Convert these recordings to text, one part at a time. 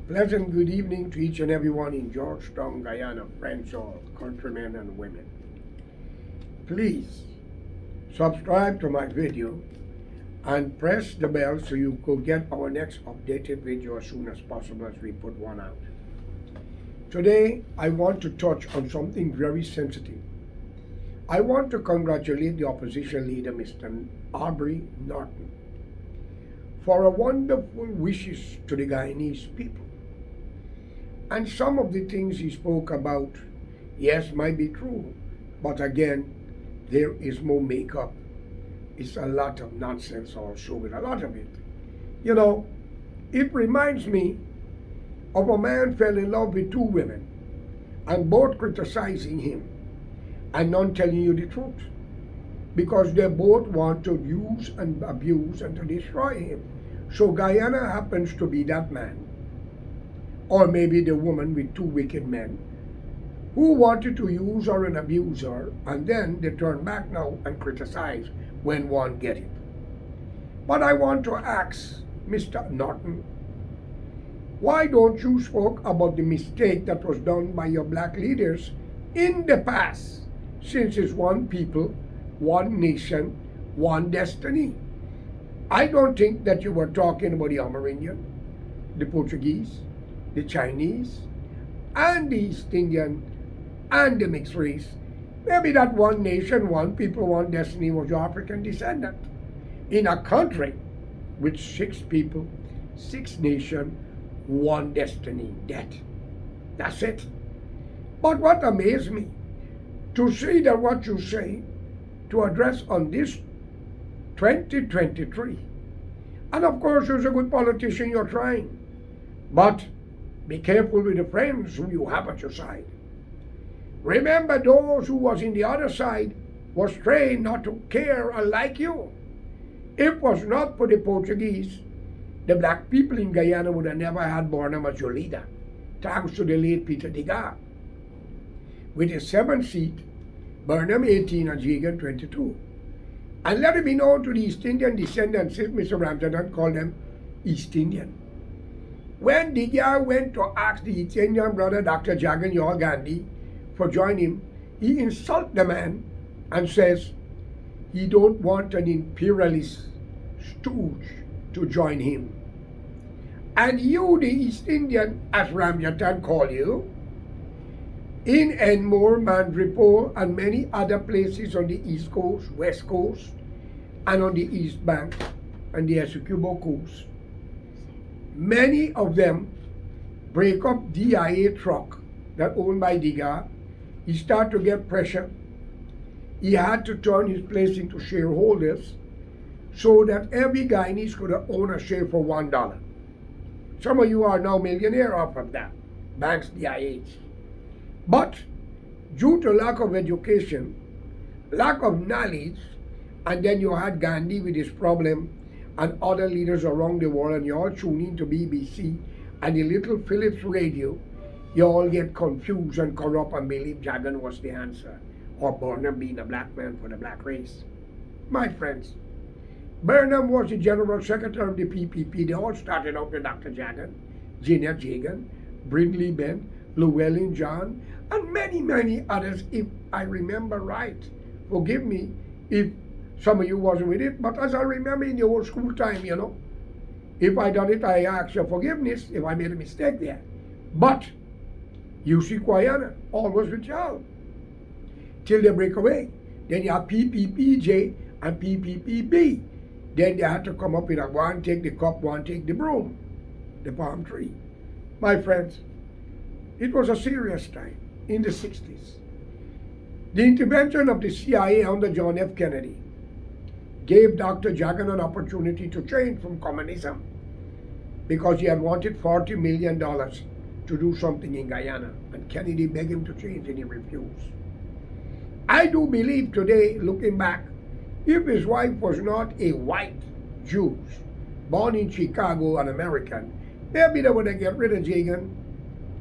Pleasant good evening to each and everyone in Georgetown, Guyana, friends or countrymen and women. Please subscribe to my video and press the bell so you could get our next updated video as soon as possible as we put one out. Today, I want to touch on something very sensitive. I want to congratulate the opposition leader, Mr. Aubrey Norton, for a wonderful wishes to the Guyanese people. And some of the things he spoke about, yes, might be true, but again, there is more makeup. It's a lot of nonsense also with a lot of it. You know, it reminds me of a man fell in love with two women and both criticizing him and none telling you the truth because they both want to use and abuse and to destroy him. So Guyana happens to be that man. Or maybe the woman with two wicked men who wanted to use her and abuse her, and then they turn back now and criticize when one get it. But I want to ask Mr. Norton, why don't you spoke about the mistake that was done by your black leaders in the past, since it's one people, one nation, one destiny? I don't think that you were talking about the Amerindian, the Portuguese, the Chinese, and the East Indian, and the mixed race. Maybe that one nation, one people, one destiny was your African descendant. In a country with 6 people, 6 nations, one destiny, that's it. But what amazed me, to see that what you say, to address on this 2023, and of course you're a good politician, you're trying, but be careful with the friends who you have at your side. Remember, those who was in the other side was trained not to care or like you. If it was not for the Portuguese, the black people in Guyana would have never had Burnham as your leader, thanks to the late Peter Degas. With his 7th seat, Burnham 18 and Jagan 22. And let it be known to the East Indian descendants, if Mr. Ramjadan called them East Indian. When Degas went to ask the East Indian brother, Dr. Jagan Yal Gandhi, for joining him, he insulted the man and says he don't want an imperialist stooge to join him. And you, the East Indian, as Ramjatan call you, in Enmore, Mandripur, and many other places on the East Coast, West Coast, and on the East Bank, and the Essequibo Coast, many of them break up DIA truck that owned by Degas. He started to get pressure. He had to turn his place into shareholders so that every Guyanese could own a share for $1. Some of you are now millionaire off of that, banks, DIAs. But due to lack of education, lack of knowledge, and then you had Gandhi with his problem and other leaders around the world, and you all tune in to BBC and the little Philips radio, you all get confused and corrupt and believe Jagan was the answer, or Burnham being a black man for the black race. My friends, Burnham was the General Secretary of the PPP. They all started out with Dr. Jagan, Janet Jagan, Brindley Ben, Llewellyn John, and many, many others, if I remember right. Forgive me if some of you wasn't with it, but as I remember in the old school time, you know, if I done it, I ask your forgiveness if I made a mistake there. But UC Guyana, always with y'all, till they break away. Then you have PPPJ and PPPB. Then they had to come up with a one take the cup, one take the broom, the palm tree. My friends, it was a serious time in the 60s. The intervention of the CIA under John F. Kennedy gave Dr. Jagan an opportunity to change from communism because he had wanted $40 million to do something in Guyana, and Kennedy begged him to change and he refused. I do believe today, looking back, if his wife was not a white Jew, born in Chicago, an American, maybe they would have get rid of Jagan,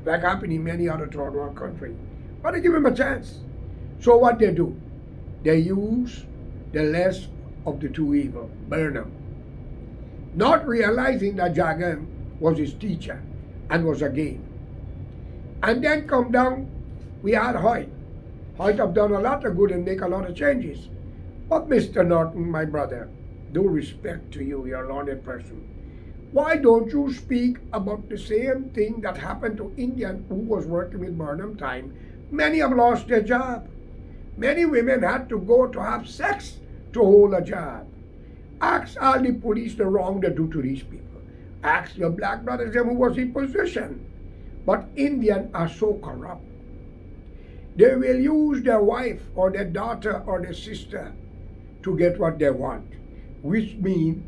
like happened in many other third world countries. But they give him a chance. So what they do? They use the less of the two evil, Burnham. Not realizing that Jagan was his teacher. and was a game. And then come down, we had Hoyt. Hoyt have done a lot of good and make a lot of changes. But Mr. Norton, my brother, due respect to you, you're a learned person. Why don't you speak about the same thing that happened to Indian who was working with Burnham time? Many have lost their job. Many women had to go to have sex to hold a job. Ask all the police the wrong they do to these people. Ask your black brothers them who was in position. But Indians are so corrupt. They will use their wife or their daughter or their sister to get what they want, which means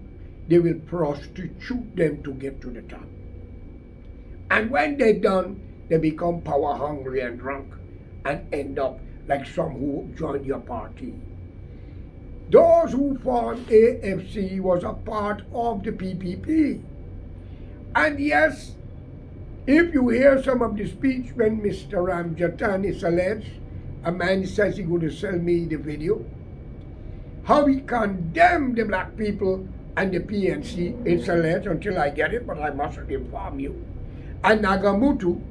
they will prostitute them to get to the top. And when they're done, they become power hungry and drunk and end up like some who joined your party. Those who formed AFC was a part of the PPP. And yes, if you hear some of the speech when Mr. Ramjatan is alleged, a man says he's going to sell me the video, how he condemned the black people and the PNC, it's alleged until I get it, but I must inform you. And Nagamutu,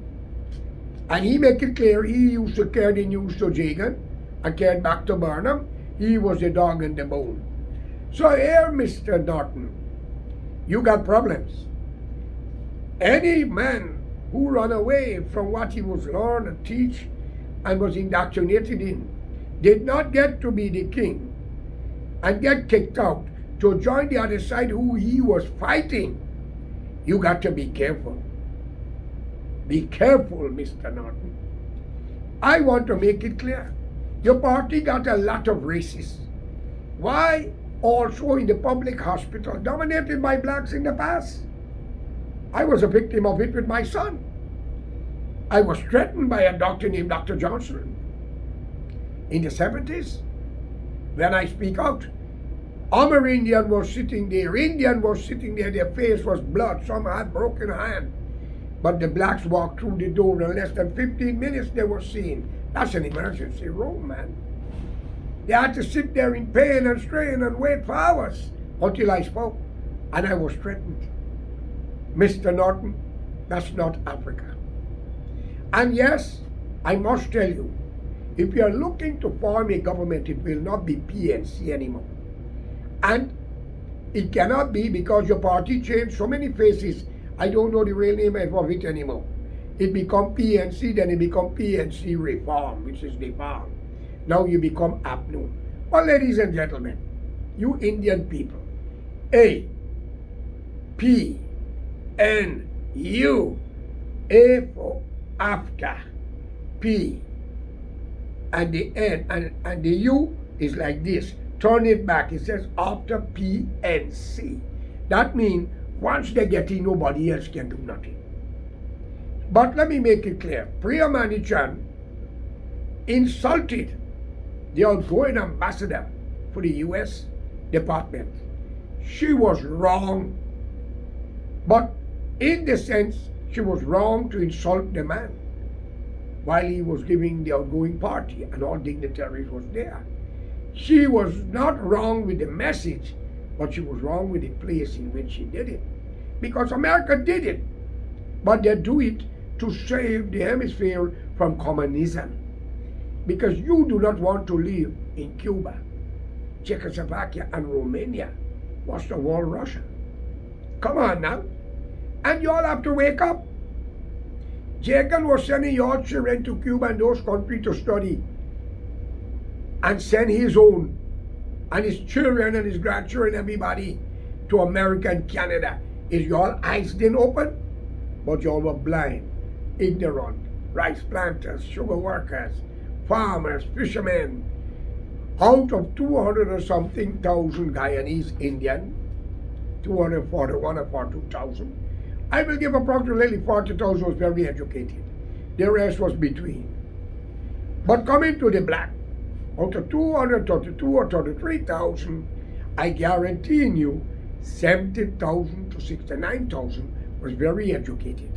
and he make it clear he used to carry the news to Jagan and carry it back to Burnham. He was the dog in the bone. So here, Mr. Norton, you got problems. Any man who ran away from what he was learned and teach and was indoctrinated in did not get to be the king and get kicked out to join the other side who he was fighting. You got to be careful. Be careful, Mr. Norton. I want to make it clear. Your party got a lot of racists. Why? Also in the public hospital dominated by blacks in the past. I was a victim of it with my son. I was threatened by a doctor named Dr. Johnson in the 70s when I speak out. Amerindian was sitting there, Indian was sitting there, their face was blood, some had broken hand. But the blacks walked through the door in less than 15 minutes they were seen. That's an emergency room, man. They had to sit there in pain and strain and wait for hours until I spoke. And I was threatened. Mr. Norton, that's not Africa. And yes, I must tell you, if you are looking to form a government, it will not be PNC anymore. And it cannot be because your party changed so many faces. I don't know the real name of it anymore. It become PNC, then it become PNC Reform, which is the farm. Now you become APNU. Well, ladies and gentlemen, you Indian people, A, P, N, U, A for after, P, and the N, and the U is like this. Turn it back, it says after PNC. That means once they get in, nobody else can do nothing. But let me make it clear. Priya Manichan insulted the outgoing ambassador for the US Department. She was wrong. But in the sense, she was wrong to insult the man while he was giving the outgoing party and all dignitaries was there. She was not wrong with the message, but she was wrong with the place in which she did it. Because America did it, but they do it to save the hemisphere from communism. Because you do not want to live in Cuba, Czechoslovakia, and Romania. What's the war, Russia? Come on now. And you all have to wake up. Jagan was sending your children to Cuba and those countries to study and send his own and his children and his grandchildren, everybody, to America and Canada. Is your eyes didn't open? But you all were blind, ignorant, rice planters, sugar workers, farmers, fishermen. Out of 200 or something thousand Guyanese Indian, 241 or 42,000, I will give approximately 40,000 was very educated. The rest was between. But coming to the black, out of 232 or 33,000, I guarantee you 70,000 to 69,000 was very educated.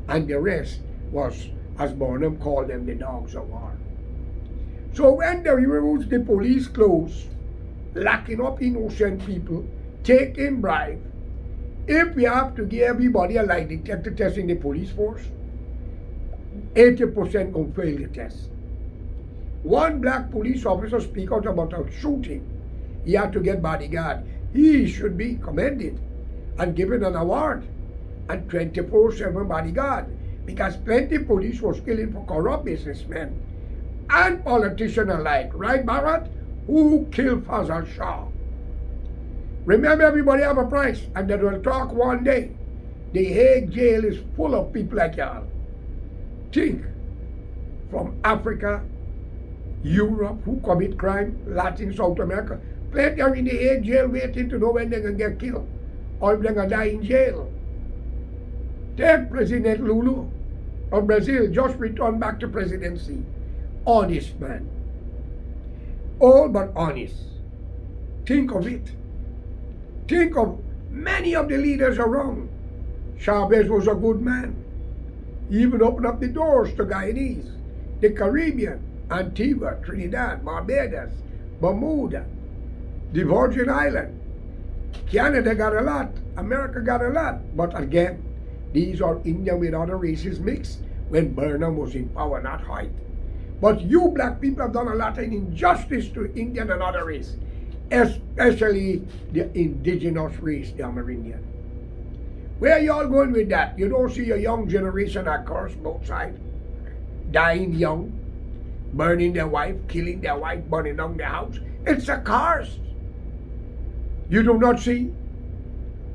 And the rest was, as Burnham called them, the dogs of war. So when they use the police clothes, locking up innocent people, taking bribes, If we have to give everybody a lie detector test in the police force, 80% gonna fail the test. One black police officer speak out about a shooting. He had to get bodyguard. He should be commended and given an award and 24/7 bodyguard, because plenty police was killing for corrupt businessmen and politicians alike. Right, Barrett? Who killed Fazal Shah? Remember, everybody have a price, and they will talk one day. The Hague jail is full of people like y'all. Think, from Africa, Europe, who commit crime, Latin, South America. Plenty are in the Hague jail waiting to know when they're going to get killed or if they're going to die in jail. Take President Lula of Brazil, just returned back to presidency. Honest man. All but honest. Think of it. Think of many of the leaders around. Chavez was a good man. He even opened up the doors to Guyanese, the Caribbean, Antigua, Trinidad, Barbados, Bermuda, the Virgin Islands. Canada got a lot, America got a lot, but again, these are Indian with other races mixed when Burnham was in power, not White. But you black people have done a lot of injustice to Indian and other race, especially the indigenous race, the Amerindian. Where y'all going with that? You don't see a young generation that curse both sides, dying young, burning their wife, killing their wife, burning down their house. It's a curse. You do not see?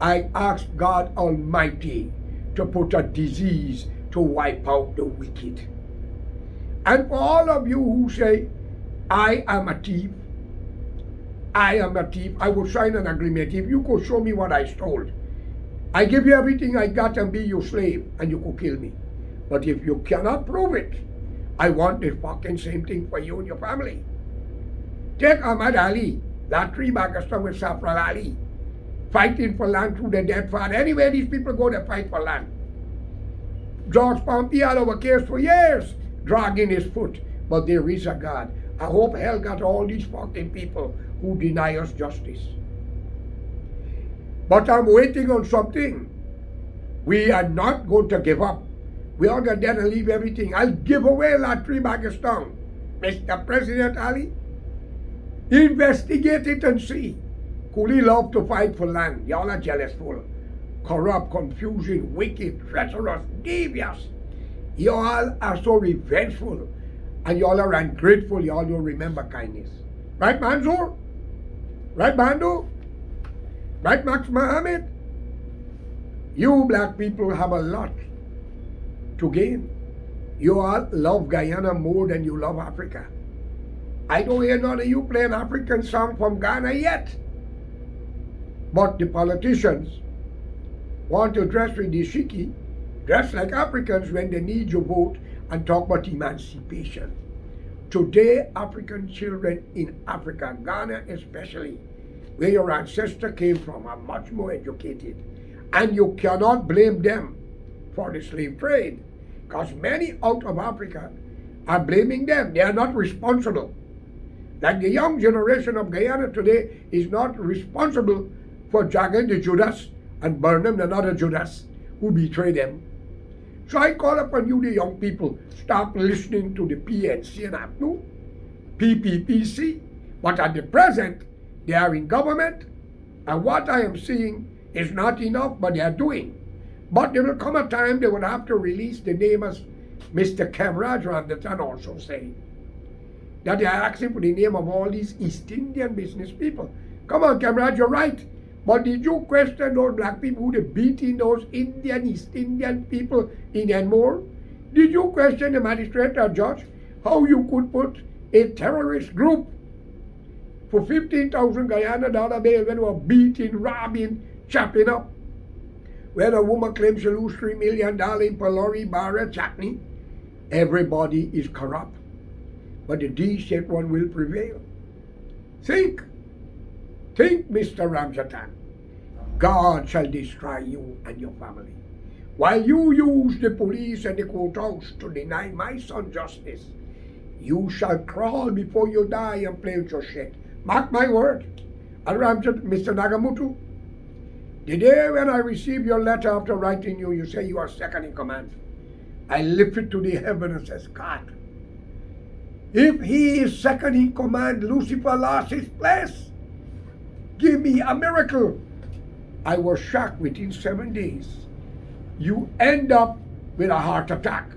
I ask God Almighty to put a disease to wipe out the wicked. And for all of you who say, I am a thief, I am a thief, I will sign an agreement. If you could show me what I stole, I give you everything I got and be your slave, and you could kill me. But if you cannot prove it, I want the fucking same thing for you and your family. Take Ahmad Ali, that three-bagger with Safra Ali, fighting for land through the dead father. Anywhere these people go, they fight for land. George Pompey had over case for years, dragging his foot. But there is a God. I hope hell got all these fucking people who deny us justice. But I'm waiting on something. We are not going to give up. We are going to then leave everything. I'll give away that three-bagger stone. Mr. President Ali, investigate it and see. Could he love to fight for land? Y'all are jealous full. Corrupt, confusing, wicked, treacherous, devious. Y'all are so revengeful. And y'all are ungrateful. Y'all don't remember kindness. Right, Mansour? Right, Bandu? Right, Max Mohammed? You black people have a lot to gain. You all love Guyana more than you love Africa. I don't hear none of you playing African song from Ghana yet. But the politicians want to dress with the shiki, dress like Africans when they need your vote and talk about emancipation. Today, African children in Africa, Ghana especially, where your ancestor came from, are much more educated. And you cannot blame them for the slave trade, because many out of Africa are blaming them. They are not responsible. Like the young generation of Guyana today is not responsible for Jagan the Judas and Burnham another Judas who betrayed them. So I call upon you, the young people, stop listening to the PNC and APNU, PPPC, but at the present, they are in government, and what I am seeing is not enough, but they are doing. But there will come a time they will have to release the name as Mr. Kamraj that can also say that they are asking for the name of all these East Indian business people. Come on, Kamraj, you're right. But did you question those black people who were beating those East Indian people in Enmore? Did you question the magistrate or judge how you could put a terrorist group for 15,000 Guyana dollar bail when they were beating, robbing, chopping up? When a woman claims she lose $3 million in Palori, Barra, Chutney, everybody is corrupt. But the decent one will prevail. Think, Mr. Ramzatan. God shall destroy you and your family. While you use the police and the courthouse to deny my son justice, you shall crawl before you die and play with your shit. Mark my word. And Ramzatan, Mr. Nagamutu, The day when I received your letter after writing you, you say you are second in command. I lift it to the heaven and says, God, if he is second in command, Lucifer lost his place. Give me a miracle. I was shocked within 7 days. You end up with a heart attack.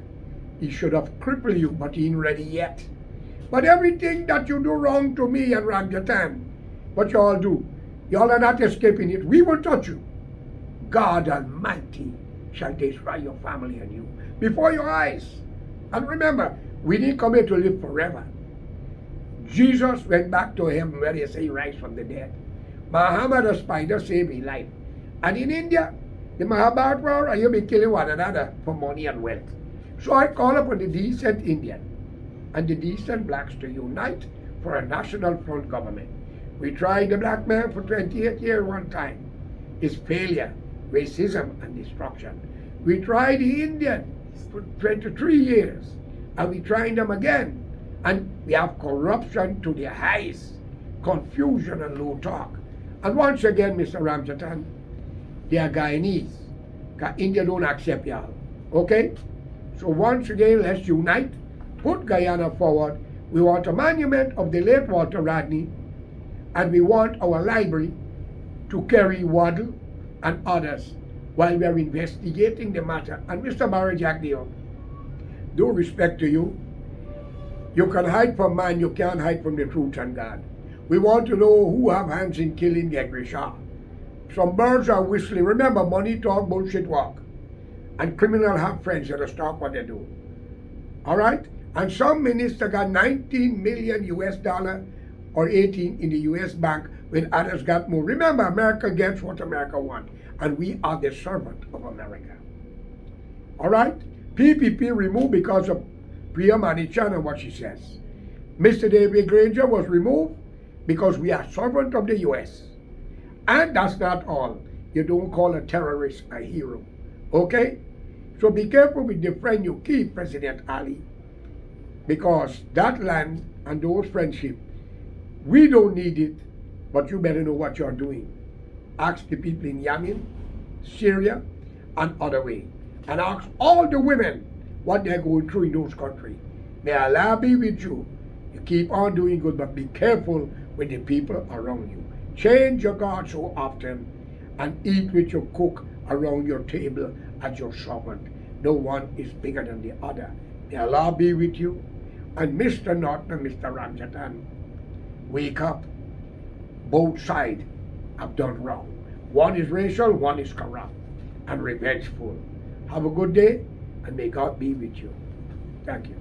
He should have crippled you, but he ain't ready yet. But everything that you do wrong to me and Ramjatan, what you all do, you all are not escaping it. We will touch you. God Almighty shall destroy your family and you before your eyes. And remember, we didn't come here to live forever. Jesus went back to heaven where they say he rise from the dead. Muhammad the spider saved his life. And in India, the Mahabharata war, and you've been killing one another for money and wealth. So I call upon the decent Indian and the decent blacks to unite for a national front government. We tried the black man for 28 years one time. It's failure, racism, and destruction. We tried the Indian for 23 years, and we tried them again. And we have corruption to the highest, confusion and low talk. And once again, Mr. Ramjatan, they are Guyanese, because India don't accept y'all. Okay? So once again, let's unite, put Guyana forward. We want a monument of the late Walter Rodney, and we want our library to carry Waddle and others while we are investigating the matter. And Mr. Barry Jack Dio, due respect to you, you can hide from man, you can't hide from the truth and God. We want to know who have hands in killing Gregory Shaw. Some birds are whistling. Remember, money talk, bullshit walk. And criminals have friends that talk what they do. All right? And some minister got 19 million US dollar or 18 in the US bank when others got more. Remember, America gets what America wants. And we are the servant of America. All right? PPP removed because of Priya Manichan and what she says. Mr. David Granger was removed because we are servant of the US. And that's not all. You don't call a terrorist a hero. Okay? So be careful with the friend you keep, President Ali. Because that land and those friendships, we don't need it, but you better know what you're doing. Ask the people in Yemen, Syria, and other way. And ask all the women what they're going through in those countries. May Allah be with you. You keep on doing good, but be careful with the people around you. Change your God so often and eat with your cook around your table as your servant. No one is bigger than the other. May Allah be with you. And Mr. Norton and Mr. Ramjatan, wake up. Both sides have done wrong. One is racial, one is corrupt and revengeful. Have a good day, and may God be with you. Thank you.